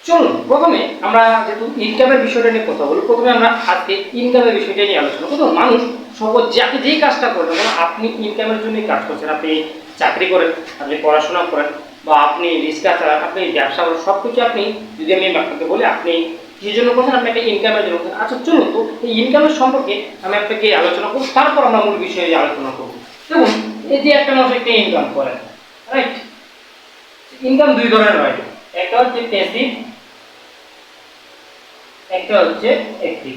চলুন প্রথমে আমরা যেহেতু ইনকামের বিষয়টা নিয়ে কথা বলবো, প্রথমে আমরা আজকে ইনকামের বিষয়টা নিয়ে আলোচনা করবো। মানুষ সহজ যে আপনি যেই কাজটা করবেন, যেমন আপনি ইনকামের জন্যই কাজ করছেন, আপনি চাকরি করেন, আপনি পড়াশোনা করেন, বা আপনি রিক্সা চালান, আপনি ব্যবসা করেন, সব কিছু আপনি, যদি আমি আপনাকে বলি আপনি কিসের জন্য করছেন, আপনি একটা ইনকামের জন্য করছেন। আচ্ছা চলুন, তো এই ইনকামের সম্পর্কে আমি আপনাকে আলোচনা করবো, তারপর আমরা মূল বিষয়ে আলোচনা করবো। দেখুন, এই যে একটা মানুষ একটা ইনকাম করেন, রাইট? ইনকাম দুই ধরনের হয়, একটা হচ্ছে প্যাসিভ, একটা হচ্ছে অ্যাক্টিভ।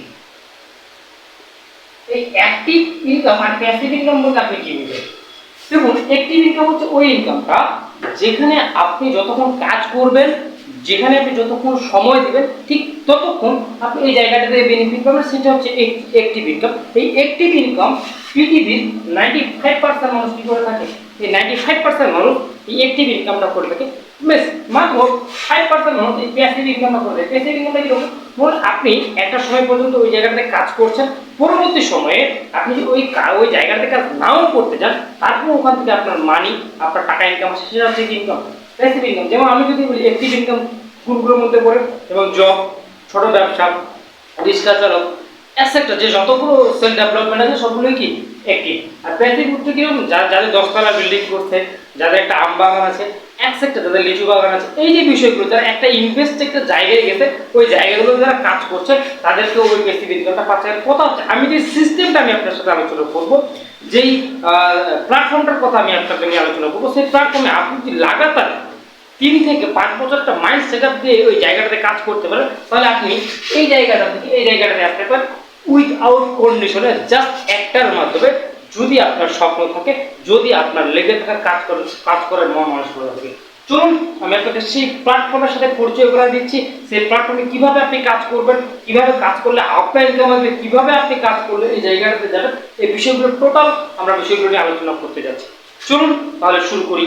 এই অ্যাক্টিভ ইনকাম আর প্যাসিভ ইনকাম বলতে আপনি কি বুঝেন? দেখুন, অ্যাক্টিভ ইনকাম হচ্ছে ওই ইনকামটা যেখানে আপনি যতক্ষণ কাজ করবেন, যেখানে আপনি যতক্ষণ সময় দিবেন, ঠিক ততক্ষণ আপনি এই জায়গাটাতে বেনিফিট পাবেন, সেটা হচ্ছে অ্যাক্টিভ ইনকাম। এই অ্যাক্টিভ ইনকাম পৃথিবীর 95% মানুষ কি করে থাকে, এই 95% মানুষ এই অ্যাক্টিভ ইনকামটা করে থাকে। বেশ, মাত্র 5% মানুষ এই প্যাসিভ ইনকামটা করে থাকে। প্যাসিভ ইনকামটা কিরকম? ধরুন আপনি একটা সময় পর্যন্ত ওই জায়গাটাতে কাজ করছেন, পরবর্তী সময়ে আপনি যদি ওই জায়গাটাতে কাজ নাও করতে চান, তারপর ওখান থেকে আপনার মানি, আপনার টাকা ইনকাম আসে, সেটা হচ্ছে ইনকাম, প্যাসিভ ইনকাম। যেমন আমি যদি বলি অ্যাক্টিভ ইনকাম কোনগুলোর মধ্যে পড়ে, এবং জব, ছোট ব্যবসা, রিক্সা চালক, এটসেট্রা, যে যতগুলো সেলফ ডেভেলপমেন্ট আছে সবগুলোই কি অ্যাক্টিভ। আর প্যাসিভ হচ্ছে কিরকম? যাদের 10 তলা বিল্ডিং করছে, যাদের একটা আম বাগান আছে, এটসেট্রা, যাদের লিচু বাগান আছে, এই যে বিষয়গুলো, যারা একটা ইনভেস্ট একটা জায়গায় গেছে, ওই জায়গাগুলো যারা কাজ করছে তাদেরকে ওই প্যাসিভ ইনকামটা পাচ্ছে। কথা হচ্ছে, আমি যে সিস্টেমটা আমি আপনার সাথে আলোচনা করবো, যেই প্ল্যাটফর্মটার কথা আমি আপনাকে নিয়ে আলোচনা করবো, সেই প্ল্যাটফর্মে আপনি যদি লাগাতার 3 থেকে 5 বছরটা মাইন্ড সেট আপ দিয়ে ওই জায়গাটাতে কাজ করতে পারেন, তাহলে আপনি এই জায়গাটা থেকে এই জায়গাটাতে আসতে পারেন উইথআউট কন্ডিশনে, জাস্ট একটার মাধ্যমে। যদি আপনার স্বপ্ন থাকে, যদি আপনার লেগে থাকা কাজ করার মন মানসিকতা থাকে। চলুন আমি আপনাকে সেই প্ল্যাটফর্মের সাথে পরিচয় করে দিচ্ছি, সেই প্ল্যাটফর্মে কিভাবে আপনি কাজ করবেন, কিভাবে কাজ করলে আপনার ইনকাম আসবে, কিভাবে আপনি কাজ করলে এই জায়গাটাতে যাবেন, এই বিষয়গুলো টোটাল আমরা বিষয়গুলো নিয়ে আলোচনা করতে যাচ্ছি। চলুন তাহলে শুরু করি